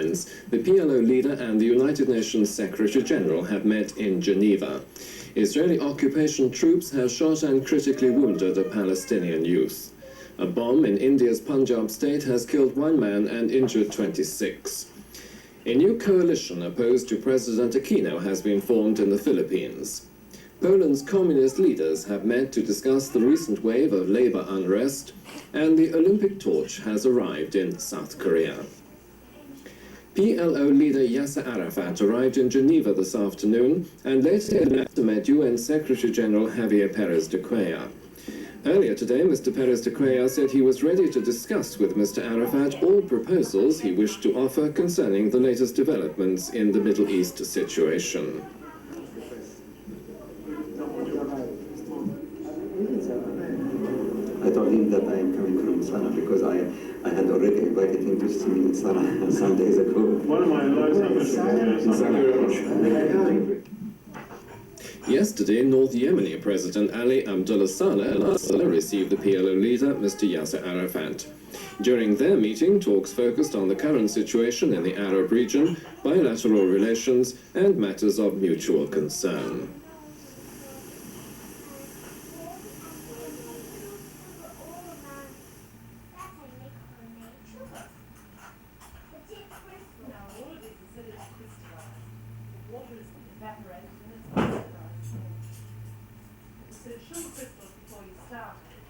Vincennes, the PLO leader and the United Nations Secretary General have met in Geneva. Israeli occupation troops have shot and critically wounded a Palestinian youth. A bomb in India's Punjab state has killed 1 man and injured 26. A new coalition opposed to President Aquino has been formed in the Philippines. Poland's communist leaders have met to discuss the recent wave of labor unrest, and the Olympic torch has arrived in South Korea. PLO leader Yasser Arafat arrived in Geneva this afternoon and later met UN Secretary General Javier Pérez de Cuellar. Earlier today, Mr. Pérez de Cuellar said he was ready to discuss with Mr. Arafat all proposals he wished to offer concerning the latest developments in the Middle East situation. I told him that I am coming from Sana because I had already invited him to see me in Sana some days ago. One of my advisors Yesterday, North Yemeni President Ali Abdullah Saleh received the PLO leader, Mr. Yasser Arafat. During their meeting, talks focused on the current situation in the Arab region, bilateral relations, and matters of mutual concern. So it sugar crystals before you start it,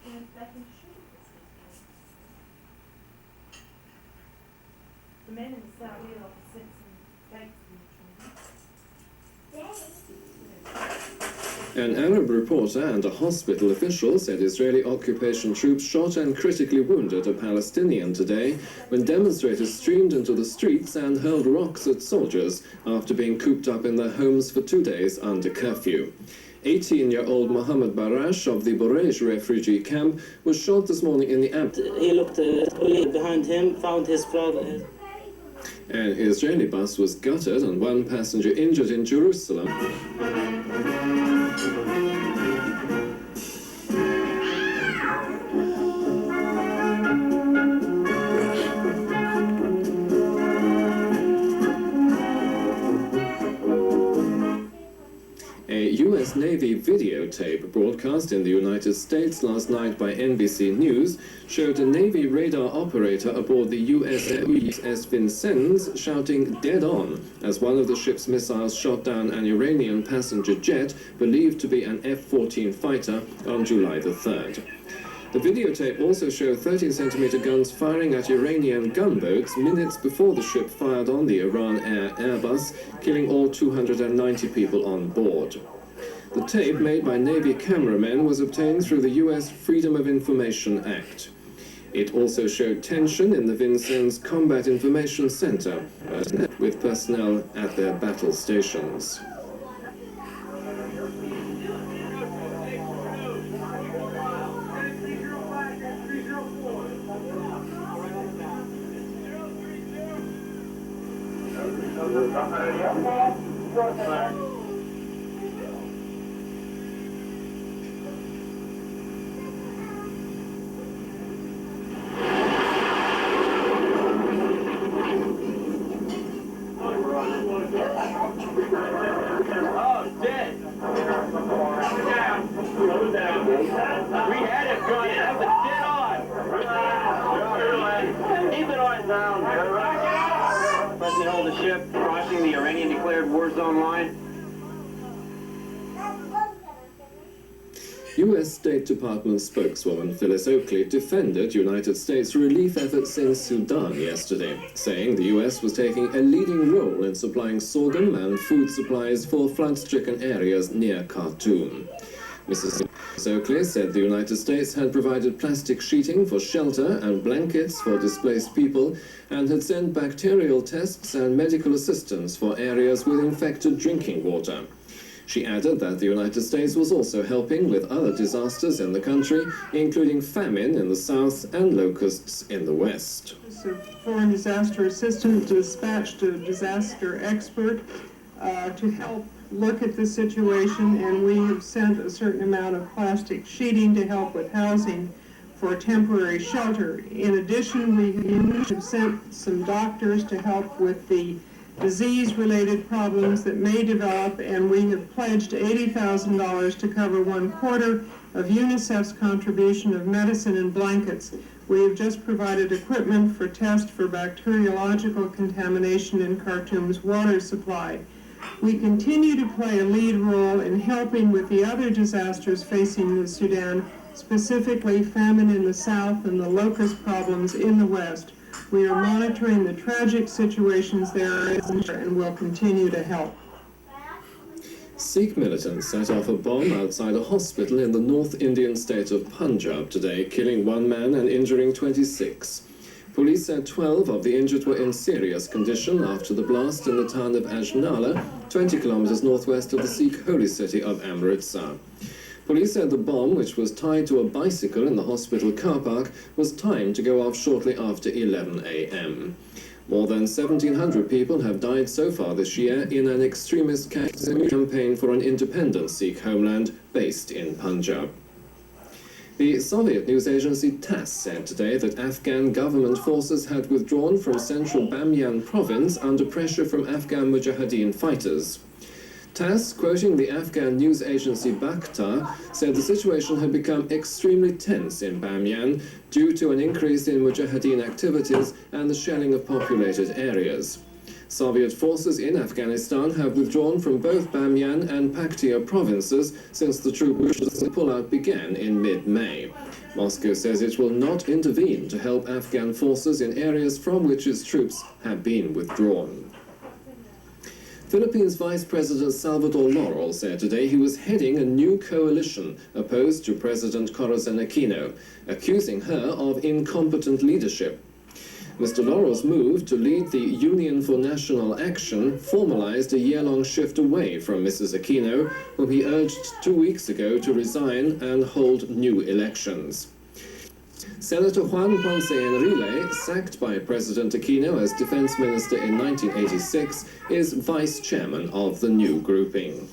and it turns back into sugar crystals. The men in the South Hill have sent some dates in the An Arab reporter and a hospital official said Israeli occupation troops shot and critically wounded a Palestinian today when demonstrators streamed into the streets and hurled rocks at soldiers after being cooped up in their homes for 2 days under curfew. 18-year-old Mohammed Barash of the Borej refugee camp was shot this morning in the abdomen. He looked behind him, found his father. An Israeli bus was gutted and 1 passenger injured in Jerusalem. A U.S. Navy videotape broadcast in the United States last night by NBC News showed a Navy radar operator aboard the USS Vincennes shouting "dead on" as one of the ship's missiles shot down an Iranian passenger jet believed to be an F-14 fighter on July the 3rd. The videotape also showed 13-centimeter guns firing at Iranian gunboats minutes before the ship fired on the Iran Air Airbus, killing all 290 people on board. The tape, made by Navy cameramen, was obtained through the U.S. Freedom of Information Act. It also showed tension in the Vincennes Combat Information Center, with personnel at their battle stations. President hold the ship crossing the Iranian declared war zone line. U.S. State Department spokeswoman Phyllis Oakley defended United States relief efforts in Sudan yesterday, saying the U.S. was taking a leading role in supplying sorghum and food supplies for flood-stricken areas near Khartoum. Mrs. Oakley said the United States had provided plastic sheeting for shelter and blankets for displaced people and had sent bacterial tests and medical assistance for areas with infected drinking water. She added that the United States was also helping with other disasters in the country, including famine in the south and locusts in the west. The Foreign Disaster Assistant dispatched a disaster expert to help look at the situation, and we have sent a certain amount of plastic sheeting to help with housing for temporary shelter. In addition, we have sent some doctors to help with the disease-related problems that may develop, and we have pledged $80,000 to cover 1/4 of UNICEF's contribution of medicine and blankets. We have just provided equipment for tests for bacteriological contamination in Khartoum's water supply. We continue to play a lead role in helping with the other disasters facing the Sudan, specifically famine in the south and the locust problems in the west. We are monitoring the tragic situations there and will continue to help. Sikh militants set off a bomb outside a hospital in the North Indian state of Punjab today, killing 1 man and injuring 26. Police said 12 of the injured were in serious condition after the blast in the town of Ajnala, 20 kilometers northwest of the Sikh holy city of Amritsar. Police said the bomb, which was tied to a bicycle in the hospital car park, was timed to go off shortly after 11 a.m. More than 1,700 people have died so far this year in an extremist campaign for an independent Sikh homeland based in Punjab. The Soviet news agency TASS said today that Afghan government forces had withdrawn from central Bamyan province under pressure from Afghan Mujahideen fighters. TASS, quoting the Afghan news agency Bakhtar, said the situation had become extremely tense in Bamyan due to an increase in Mujahideen activities and the shelling of populated areas. Soviet forces in Afghanistan have withdrawn from both Bamyan and Paktia provinces since the troop pullout began in mid-May. Moscow says it will not intervene to help Afghan forces in areas from which its troops have been withdrawn. Philippines Vice President Salvador Laurel said today he was heading a new coalition opposed to President Corazon Aquino, accusing her of incompetent leadership. Mr. Laurel's move to lead the Union for National Action formalized a year-long shift away from Mrs. Aquino, whom he urged 2 weeks ago to resign and hold new elections. Senator Juan Ponce Enrile, sacked by President Aquino as defense minister in 1986, is vice chairman of the new grouping.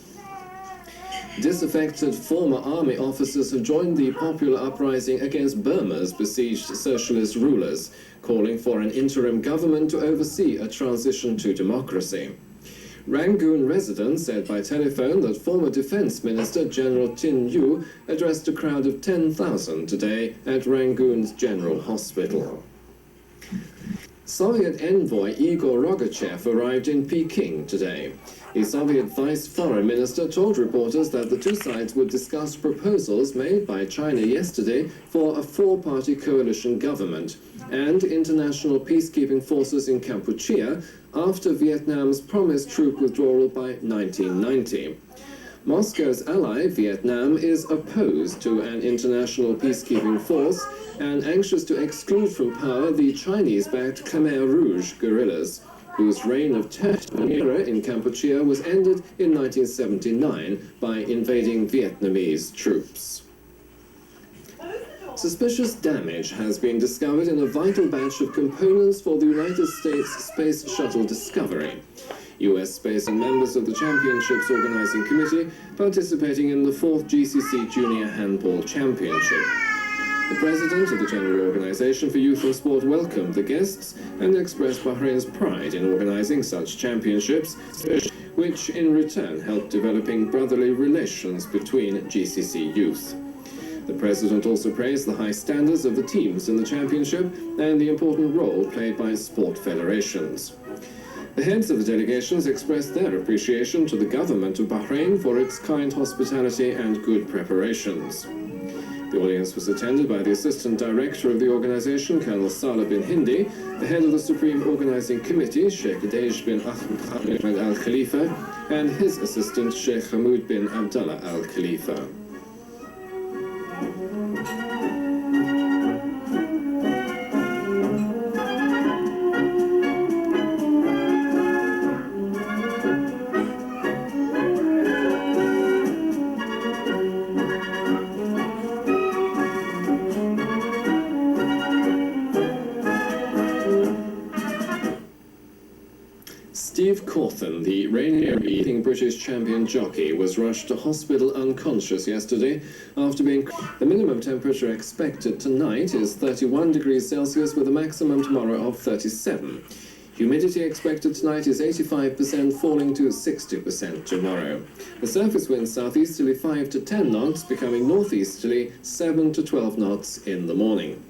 Disaffected former army officers have joined the popular uprising against Burma's besieged socialist rulers, calling for an interim government to oversee a transition to democracy. Rangoon residents said by telephone that former Defense Minister General Tin Yu addressed a crowd of 10,000 today at Rangoon's General Hospital. Soviet envoy Igor Rogachev arrived in Peking today. The Soviet Vice Foreign Minister told reporters that the two sides would discuss proposals made by China yesterday for a four-party coalition government and international peacekeeping forces in Kampuchea after Vietnam's promised troop withdrawal by 1990. Moscow's ally, Vietnam, is opposed to an international peacekeeping force and anxious to exclude from power the Chinese-backed Khmer Rouge guerrillas, whose reign of terror in Kampuchea was ended in 1979 by invading Vietnamese troops. Suspicious damage has been discovered in a vital batch of components for the United States Space Shuttle Discovery. U.S. space and members of the Championships Organizing Committee participating in the 4th GCC Junior Handball Championship. The president of the General Organization for Youth and Sport welcomed the guests and expressed Bahrain's pride in organizing such championships, which in return helped developing brotherly relations between GCC youth. The president also praised the high standards of the teams in the championship and the important role played by sport federations. The heads of the delegations expressed their appreciation to the government of Bahrain for its kind hospitality and good preparations. The audience was attended by the Assistant Director of the organization, Colonel Salah bin Hindi, the head of the Supreme Organizing Committee, Sheikh Dej bin Ahmed Al Khalifa, and his assistant, Sheikh Hamoud bin Abdullah Al Khalifa. Steve Cawthon, the radio-beating British champion jockey, was rushed to hospital unconscious yesterday after being... The minimum temperature expected tonight is 31 degrees Celsius with a maximum tomorrow of 37. Humidity expected tonight is 85%, falling to 60% tomorrow. The surface wind southeasterly 5 to 10 knots, becoming northeasterly 7 to 12 knots in the morning.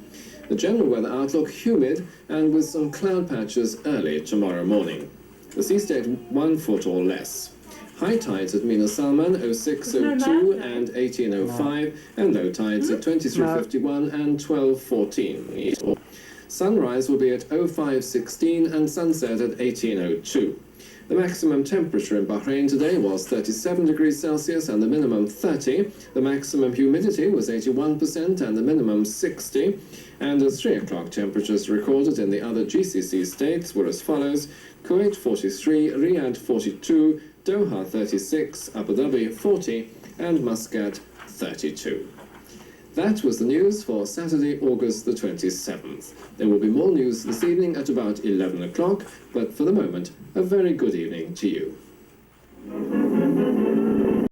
The general weather outlook humid and with some cloud patches early tomorrow morning. The sea stayed 1 foot or less. High tides at Mina Salman 06:02 and 18:05, and low tides at 23:51 and 12:14. Sunrise will be at 05:16 and sunset at 18:02. The maximum temperature in Bahrain today was 37 degrees Celsius and the minimum 30. The maximum humidity was 81% and the minimum 60. And at 3 o'clock, temperatures recorded in the other GCC states were as follows: Kuwait 43, Riyadh 42, Doha 36, Abu Dhabi 40, and Muscat 32. That was the news for Saturday, August the 27th. There will be more news this evening at about 11 o'clock, but for the moment, a very good evening to you.